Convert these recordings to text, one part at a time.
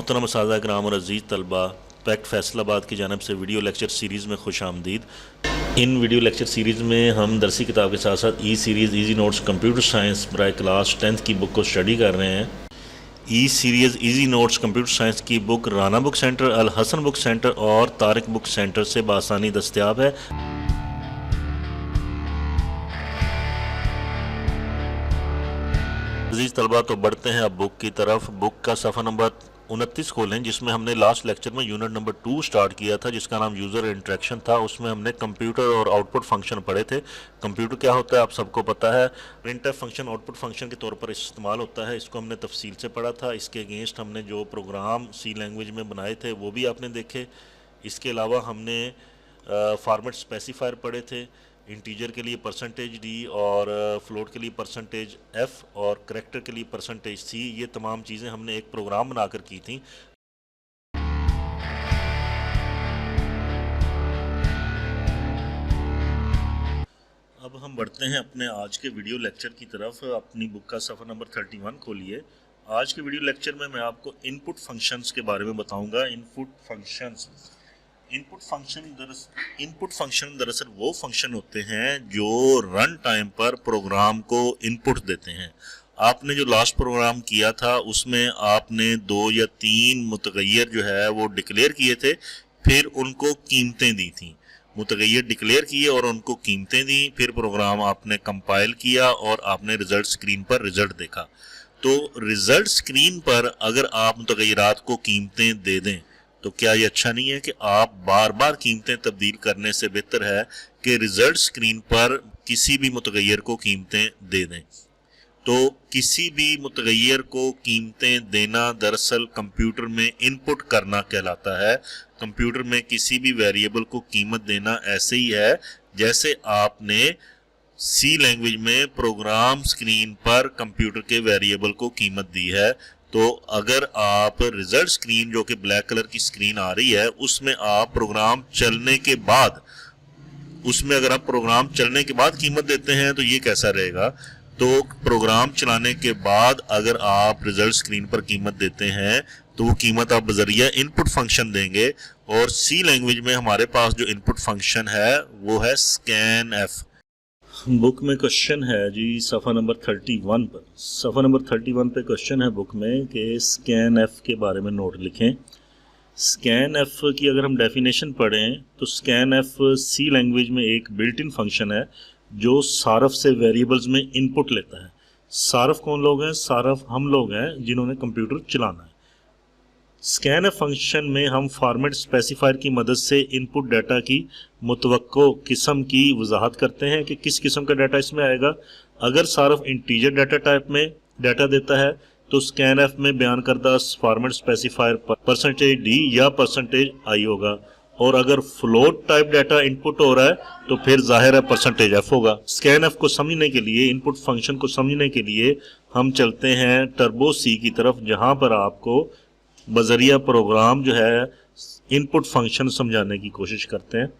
मोहतरम उस्ताद किराम और अज़ीज़ तलबा, पैक्ट फैसलाबाद की जानब से वीडियो लेक्चर सीरीज़ में खुश आमदीद। इन वीडियो लेक्चर सीरीज़ में हम दरसी किताब के साथ साथ E series easy notes computer science बराए क्लास 10th की बुक को स्टडी कर रहे हैं। E series easy notes computer science की book Rana book centre, Al Hasan book centre और तारिक बुक सेंटर से बासानी दस्तयाब है। अजीज़ तलबा, तो बढ़ते हैं अब बुक की तरफ। बुक का सफ़ा नंबर 29 खोलें, जिसमें हमने लास्ट लेक्चर में यूनिट नंबर 2 स्टार्ट किया था, जिसका नाम यूज़र इंटरेक्शन था। उसमें हमने कंप्यूटर और आउटपुट फंक्शन पढ़े थे। कंप्यूटर क्या होता है आप सबको पता है, प्रिंटफ फंक्शन आउटपुट फंक्शन के तौर पर इस्तेमाल होता है। इसको हमने तफसील से पढ़ा था। इसके अगेंस्ट हमने जो प्रोग्राम सी लैंग्वेज में बनाए थे वो भी आपने देखे। इसके अलावा हमने फॉर्मेट स्पेसिफायर पढ़े थे। इंटीजर के लिए %d और फ्लोट के लिए %f और करैक्टर के लिए %c। ये तमाम चीज़ें हमने एक प्रोग्राम बनाकर की थी। अब हम बढ़ते हैं अपने आज के वीडियो लेक्चर की तरफ। अपनी बुक का सफ़ा नंबर 31 खोलिए। आज के वीडियो लेक्चर में मैं आपको इनपुट फंक्शंस के बारे में बताऊंगा। इनपुट फंक्शन दरअसल वो फंक्शन होते हैं जो रन टाइम पर प्रोग्राम को इनपुट देते हैं। आपने जो लास्ट प्रोग्राम किया था उसमें आपने 2 या 3 मुतगय्यर जो है वो डिक्लेयर किए थे, फिर उनको कीमतें दी थी। मुतगय्यर डिक्लेयर किए और उनको कीमतें दी, फिर प्रोग्राम आपने कंपाइल किया और आपने रिजल्ट स्क्रीन पर रिजल्ट देखा। तो रिजल्ट स्क्रीन पर अगर आप मुतगय्यरात को कीमतें दे दें तो क्या ये अच्छा नहीं है कि आप बार बार कीमतें तब्दील करने से बेहतर है कि रिजल्ट स्क्रीन पर किसी भी मुतगय्यर को कीमतें दे दें। तो किसी भी मुतगय्यर को कीमतें देना दरअसल कंप्यूटर में इनपुट करना कहलाता है। कंप्यूटर में किसी भी वेरिएबल को कीमत देना ऐसे ही है जैसे आपने सी लैंग्वेज में प्रोग्राम स्क्रीन पर कंप्यूटर के वेरिएबल को कीमत दी है। तो अगर आप रिजल्ट स्क्रीन जो कि ब्लैक कलर की स्क्रीन आ रही है उसमें आप प्रोग्राम चलने के बाद कीमत देते हैं तो ये कैसा रहेगा। तो प्रोग्राम चलाने के बाद अगर आप रिजल्ट स्क्रीन पर कीमत देते हैं तो वो कीमत आप बजरिया इनपुट फंक्शन देंगे। और सी लैंग्वेज में हमारे पास जो इनपुट फंक्शन है वो है स्कैन-एफ। बुक में क्वेश्चन है जी सफ़ा नंबर 31 पर। सफ़ा नंबर 31 पे क्वेश्चन है बुक में कि स्कैन-एफ के बारे में नोट लिखें। स्कैन-एफ की अगर हम डेफिनेशन पढ़ें तो स्कैन-एफ सी लैंग्वेज में एक बिल्ट इन फंक्शन है जो सारफ से वेरिएबल्स में इनपुट लेता है। सारफ कौन लोग हैं? सारफ हम लोग हैं जिन्होंने कंप्यूटर चलाना है। स्कैन-एफ फंक्शन में हम फॉर्मेट स्पेसिफायर की मदद से इनपुट डाटा की मुतवक्को किस्म की वजाहत करते हैं कि किस किस्म का डाटा इसमें आएगा। अगर सारफ इंटीजर डाटा टाइप में डाटा देता है तो स्कैन-एफ में बयान करदा फॉर्मेट स्पेसिफायर %d या %i होगा, और अगर फ्लोट टाइप डाटा इनपुट हो रहा है तो फिर जाहिर है %f होगा। स्कैन-एफ को समझने के लिए, इनपुट फंक्शन को समझने के लिए हम चलते हैं टर्बो सी की तरफ, जहां पर आपको बजरिया प्रोग्राम जो है इनपुट फंक्शन समझाने की कोशिश करते हैं।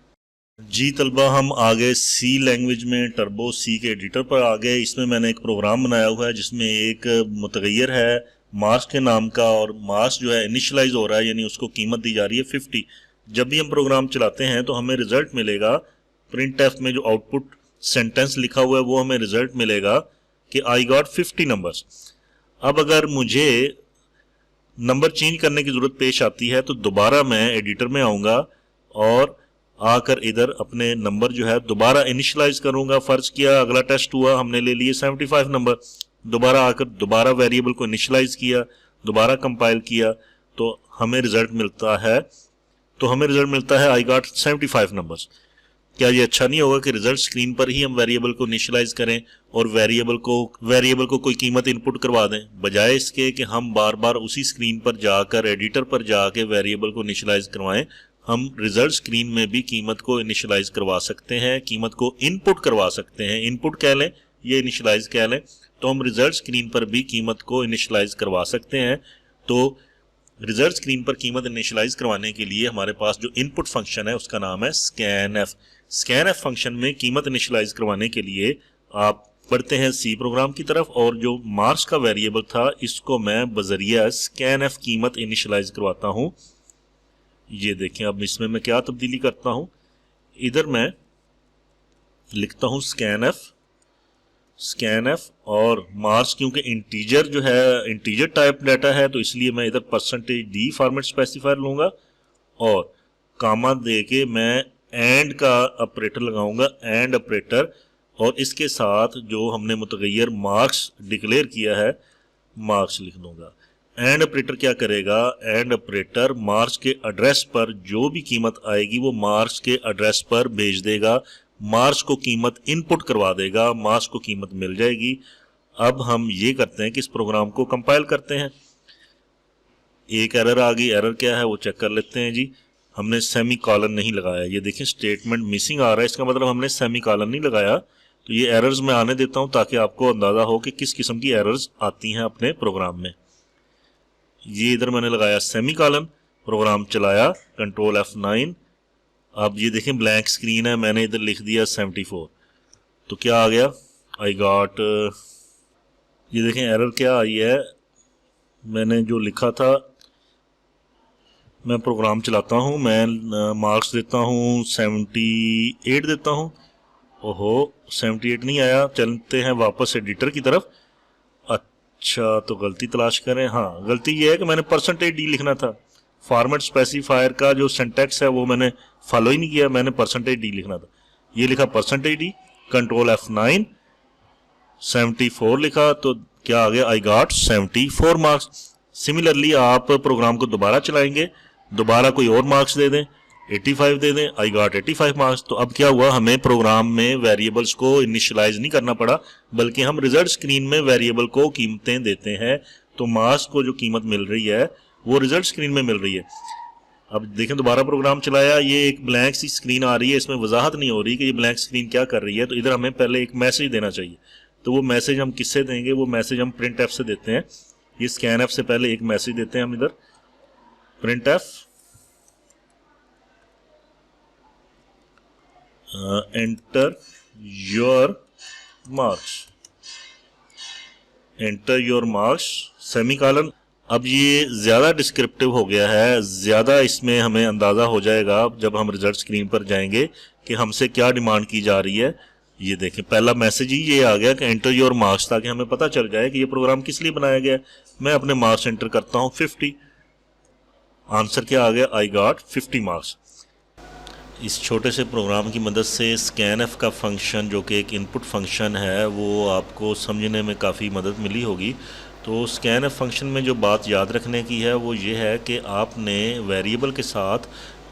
जी तलबा, हम आगे सी लैंग्वेज में टर्बो सी के एडिटर पर आ गए। इसमें मैंने एक प्रोग्राम बनाया हुआ है जिसमें एक मुतगय्यर है मार्क्स के नाम का, और मार्क्स जो है इनिशलाइज हो रहा है, यानी उसको कीमत दी जा रही है 50। जब भी हम प्रोग्राम चलाते हैं तो हमें रिजल्ट मिलेगा। प्रिंट-एफ में जो आउटपुट सेंटेंस लिखा हुआ है वो हमें रिजल्ट मिलेगा कि आई गॉट 50 नंबर्स। अब अगर मुझे नंबर चेंज करने की ज़रूरत पेश आती है तो दोबारा मैं एडिटर में आऊँगा और आकर इधर अपने नंबर जो है दोबारा इनिशलाइज करूँगा। फ़र्ज़ किया अगला टेस्ट हुआ, हमने ले लिए 75 नंबर, दोबारा आकर दोबारा वेरिएबल को इनिशलाइज किया, दोबारा कंपाइल किया तो हमें रिज़ल्ट मिलता है आई गॉट 75 नंबर्स। क्या ये अच्छा नहीं होगा कि रिजल्ट स्क्रीन पर ही हम वेरिएबल को इनिशियलाइज करें और वेरिएबल को कोई कीमत इनपुट करवा दें, बजाय इसके कि हम बार बार उसी स्क्रीन पर जाकर एडिटर पर जाके वेरिएबल को इनिशियलाइज करवाएं। हम रिजल्ट स्क्रीन में भी कीमत को इनिशियलाइज करवा सकते हैं, कीमत को इनपुट करवा सकते हैं। इनपुट कह लें या इनिशियलाइज कह लें, तो हम रिजल्ट स्क्रीन पर भी कीमत को इनिशियलाइज करवा सकते हैं। तो रिजल्ट स्क्रीन पर कीमत इनिशियलाइज करवाने के लिए हमारे पास जो इनपुट फंक्शन है उसका नाम है स्कैन-एफ। स्कैन-एफ फंक्शन में कीमत इनिशियलाइज करवाने के लिए आप बढ़ते हैं सी प्रोग्राम की तरफ, और जो मार्क्स का वेरिएबल था इसको मैं बजरिया स्कैन-एफ कीमत इनिशियलाइज करवाता हूं। ये देखें, अब इसमें मैं क्या तब्दीली करता हूं, इधर मैं लिखता हूं स्कैन एफ और मार्क्स, क्योंकि इंटीजर जो है इंटीजर टाइप डाटा है तो इसलिए मैं इधर %d फॉर्मेट स्पेसिफायर लूंगा और कामा दे के मैं एंड का ऑपरेटर लगाऊंगा, एंड ऑपरेटर, और इसके साथ जो हमने मुतगैर मार्क्स डिक्लेयर किया है मार्क्स लिख दूंगा। एंड ऑपरेटर क्या करेगा, एंड ऑपरेटर मार्क्स के एड्रेस पर जो भी कीमत आएगी वो मार्क्स के एड्रेस पर भेज देगा, मार्क्स को कीमत इनपुट करवा देगा, मार्क्स को कीमत मिल जाएगी। अब हम ये करते हैं कि इस प्रोग्राम को कंपाइल करते हैं। एक एरर आ गई, एरर क्या है वो चेक कर लेते हैं जी। हमने सेमी कॉलन नहीं लगाया, ये देखें स्टेटमेंट मिसिंग आ रहा है, इसका मतलब हमने सेमी कॉलन नहीं लगाया। तो ये एरर्स मैं आने देता हूं ताकि आपको अंदाजा हो कि किस किस्म की एरर्स आती हैं अपने प्रोग्राम में। ये इधर मैंने लगाया सेमी कॉलन, प्रोग्राम चलाया, कंट्रोल F9। अब ये देखें ब्लैंक स्क्रीन है, मैंने इधर लिख दिया 74, तो क्या आ गया, आई गॉट, ये देखें एरर क्या आई है, मैंने जो लिखा था, मैं प्रोग्राम चलाता हूँ, मैं मार्क्स देता हूँ 78 देता हूँ, ओहो 78 नहीं आया। चलते हैं वापस एडिटर की तरफ। अच्छा, तो गलती तलाश करें। हाँ, गलती ये है कि मैंने %d लिखना था, फॉर्मेट स्पेसिफायर का जो सिंटैक्स है वो मैंने फॉलो ही नहीं किया, मैंने %d लिखना था, ये लिखा %d, कंट्रोल F9, 74 लिखा, तो क्या आ गया, आई गॉट 74 मार्क्स। सिमिलरली आप प्रोग्राम को दोबारा चलाएंगे, दोबारा कोई और मार्क्स दे दें, 85 दे दें, आई गॉट 85 मार्क्स। तो अब क्या हुआ, हमें प्रोग्राम में वेरिएबल्स को इनिशियलाइज नहीं करना पड़ा, बल्कि हम रिजल्ट स्क्रीन में वेरिएबल को कीमतें देते हैं, तो मार्क्स को जो कीमत मिल रही है वो रिजल्ट स्क्रीन में मिल रही है। अब देखें, दोबारा प्रोग्राम चलाया, ये एक ब्लैंक सी स्क्रीन आ रही है, इसमें वजाहत नहीं हो रही कि ये ब्लैंक स्क्रीन क्या कर रही है। तो इधर हमें पहले एक मैसेज देना चाहिए, तो वो मैसेज हम किससे देंगे, वो मैसेज हम प्रिंट एफ से देते हैं। ये स्कैन एफ से पहले एक मैसेज देते हैं हम इधर, print F enter your marks, enter your marks semicolon. अब ये ज़्यादा डिस्क्रिप्टिव हो गया है, ज़्यादा इसमें हमें अंदाज़ा हो जाएगा जब हम रिजल्ट स्क्रीन पर जाएंगे कि हमसे क्या डिमांड की जा रही है। ये देखें, पहला मैसेज ही ये आ गया कि एंटर योर मार्क्स, ताकि हमें पता चल जाए कि ये प्रोग्राम किस लिए बनाया गया है। मैं अपने मार्क्स एंटर करता हूँ 50, आंसर क्या आ गया, आई गॉट 50 मार्क्स। इस छोटे से प्रोग्राम की मदद से स्कैन-एफ का फंक्शन, जो कि एक इनपुट फंक्शन है, वो आपको समझने में काफ़ी मदद मिली होगी। तो स्कैन-एफ फंक्शन में जो बात याद रखने की है वो ये है कि आपने वेरिएबल के साथ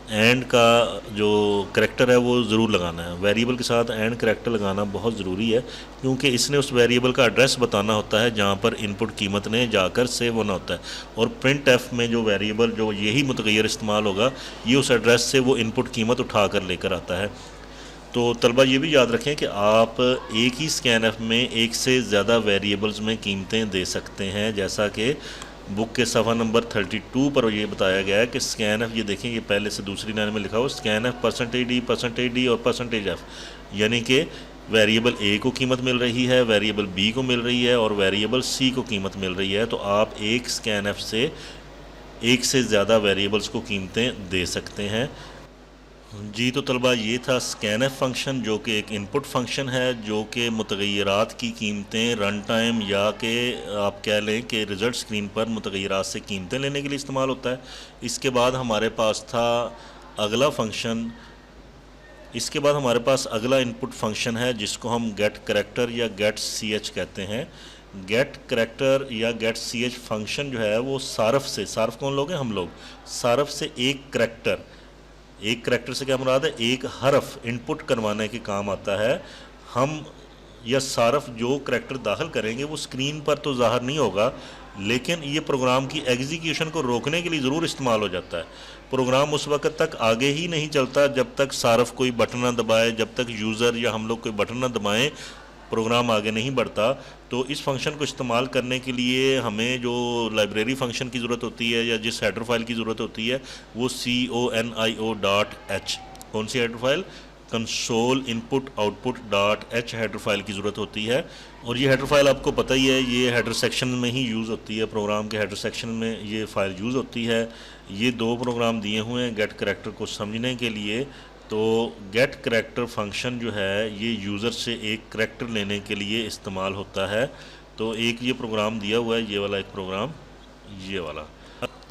एंड का जो करैक्टर है वो ज़रूर लगाना है। वेरिएबल के साथ एंड करैक्टर लगाना बहुत ज़रूरी है, क्योंकि इसने उस वेरिएबल का एड्रेस बताना होता है जहाँ पर इनपुट कीमत ने जाकर सेव होना होता है। और प्रिंट एफ में जो वेरिएबल, जो यही मुतगैर इस्तेमाल होगा, ये उस एड्रेस से वो इनपुट कीमत उठा कर लेकर आता है। तो तलबा ये भी याद रखें कि आप एक ही स्कैन एफ में एक से ज़्यादा वेरिएबल्स में कीमतें दे सकते हैं, जैसा कि बुक के सफ़ा नंबर 32 पर ये बताया गया है कि स्कैन एफ, ये देखें, ये पहले से दूसरी लाइन में लिखा हुआ स्कैन एफ %d और %f, यानी कि वेरिएबल ए को कीमत मिल रही है, वेरिएबल बी को मिल रही है और वेरिएबल सी को कीमत मिल रही है। तो आप एक स्कैन एफ से एक से ज़्यादा वेरिएबल्स को कीमतें दे सकते हैं जी। तो तलबा ये था स्कैन एफ फंक्शन, जो कि एक इनपुट फंक्शन है, जो कि मुतगैरात की कीमतें रन टाइम या कि आप कह लें कि रिज़ल्ट स्क्रीन पर मुतगैरात से कीमतें लेने के लिए इस्तेमाल होता है। इसके बाद हमारे पास था अगला फंक्शन, इसके बाद हमारे पास अगला इनपुट फंक्शन है जिसको हम गेट करैक्टर या गेट सी एच कहते हैं। गेट करैक्टर या गेट सी एच फंक्शन जो है वो सारफ से, सारफ कौन लोग हैं, हम लोग, सारफ से एक करैक्टर, एक करैक्टर से क्या मुराद है, एक हरफ इनपुट करवाने के काम आता है। हम या सारफ जो करैक्टर दाखिल करेंगे वो स्क्रीन पर तो ज़ाहिर नहीं होगा, लेकिन ये प्रोग्राम की एग्जीक्यूशन को रोकने के लिए ज़रूर इस्तेमाल हो जाता है। प्रोग्राम उस वक्त तक आगे ही नहीं चलता जब तक सारफ कोई बटन ना दबाए, जब तक यूज़र या हम लोग कोई बटन ना दबाएं प्रोग्राम आगे नहीं बढ़ता। तो इस फंक्शन को इस्तेमाल करने के लिए हमें जो लाइब्रेरी फंक्शन की ज़रूरत होती है या जिस हेडर फाइल की ज़रूरत होती है वो conio.h, कौन सी header file, console input output dot h header file की ज़रूरत होती है। और ये हेडर फाइल आपको पता ही है, ये हेडर सेक्शन में ही यूज़ होती है, प्रोग्राम के हेडर सेक्शन में ये फ़ाइल यूज़ होती है। ये दो प्रोग्राम दिए हुए हैं गेट करैक्टर को समझने के लिए। तो गेट करैक्टर फंक्शन जो है ये यूज़र से एक करैक्टर लेने के लिए इस्तेमाल होता है। तो एक ये प्रोग्राम दिया हुआ है, ये वाला एक प्रोग्राम, ये वाला।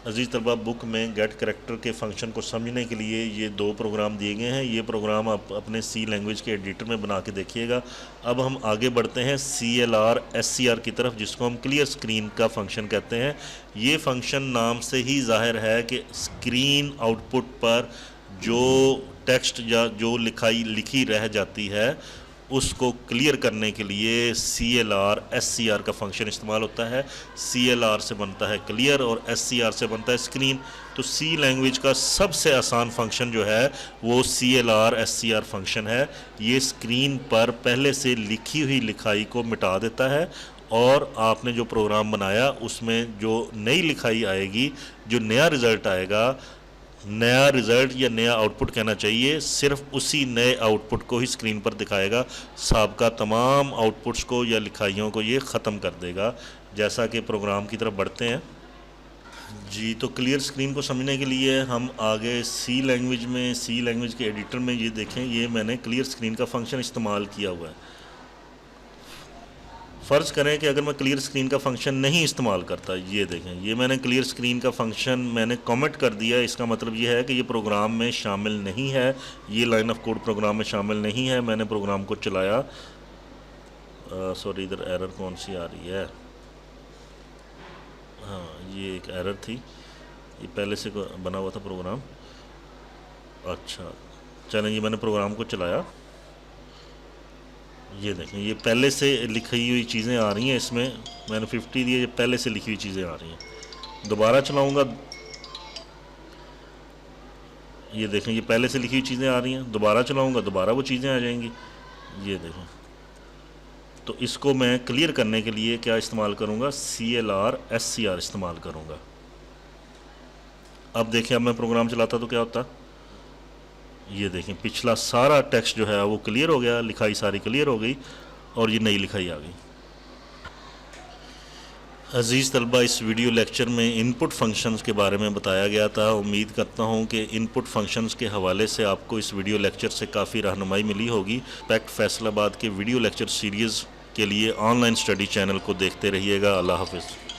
अजीज़ तलबा, बुक में गेट करैक्टर के फंक्शन को समझने के लिए ये दो प्रोग्राम दिए गए हैं। ये प्रोग्राम आप अपने सी लैंग्वेज के एडिटर में बना के देखिएगा। अब हम आगे बढ़ते हैं CLR SCR की तरफ, जिसको हम क्लियर स्क्रीन का फंक्शन कहते हैं। ये फंक्शन नाम से ही जाहिर है कि स्क्रीन आउटपुट पर जो टेक्स्ट या जो लिखी रह जाती है उसको क्लियर करने के लिए CLR SCR का फंक्शन इस्तेमाल होता है। CLR से बनता है क्लियर और SCR से बनता है स्क्रीन। तो सी लैंग्वेज का सबसे आसान फंक्शन जो है वो CLR SCR फंक्शन है। ये स्क्रीन पर पहले से लिखी हुई लिखाई को मिटा देता है और आपने जो प्रोग्राम बनाया उसमें जो नई लिखाई आएगी, जो नया रिज़ल्ट आएगा, नया रिज़ल्ट या नया आउटपुट कहना चाहिए, सिर्फ उसी नए आउटपुट को ही स्क्रीन पर दिखाएगा। साबका तमाम आउटपुट्स को या लिखाइयों को ये ख़त्म कर देगा। जैसा कि प्रोग्राम की तरफ बढ़ते हैं जी, तो क्लियर स्क्रीन को समझने के लिए हम आगे सी लैंग्वेज में, सी लैंग्वेज के एडिटर में ये देखें, ये मैंने क्लियर स्क्रीन का फंक्शन इस्तेमाल किया हुआ है। फ़र्ज़ करें कि अगर मैं क्लियर स्क्रीन का फंक्शन नहीं इस्तेमाल करता, ये देखें, ये मैंने क्लियर स्क्रीन का फंक्शन मैंने कमेंट कर दिया। इसका मतलब ये है कि ये प्रोग्राम में शामिल नहीं है, ये लाइन ऑफ कोड प्रोग्राम में शामिल नहीं है। मैंने प्रोग्राम को चलाया, सॉरी इधर एरर कौन सी आ रही है, हाँ ये एक एरर थी, ये पहले से बना हुआ था प्रोग्राम। अच्छा चलें, ये मैंने प्रोग्राम को चलाया, ये देखें ये पहले से लिखी हुई चीज़ें आ रही हैं। इसमें मैंने 50 दिए, ये पहले से लिखी हुई चीज़ें आ रही हैं। दोबारा चलाऊंगा, ये देखें ये पहले से लिखी हुई चीज़ें आ रही हैं। दोबारा चलाऊंगा, दोबारा वो चीज़ें आ जाएंगी, ये देखें। तो इसको मैं क्लियर करने के लिए क्या इस्तेमाल करूँगा, CLR SCR इस्तेमाल करूँगा। अब देखें, अब मैं प्रोग्राम चलाता तो क्या होता, ये देखें पिछला सारा टेक्स्ट जो है वो क्लियर हो गया, लिखाई सारी क्लियर हो गई और ये नई लिखाई आ गई। अज़ीज़ तलबा, इस वीडियो लेक्चर में इनपुट फंक्शंस के बारे में बताया गया था। उम्मीद करता हूँ कि इनपुट फंक्शंस के हवाले से आपको इस वीडियो लेक्चर से काफ़ी रहनुमाई मिली होगी। पैक्ट फैसलाबाद के वीडियो लेक्चर सीरीज़ के लिए ऑनलाइन स्टडी चैनल को देखते रहिएगा। अल्लाह हाफ़िज़।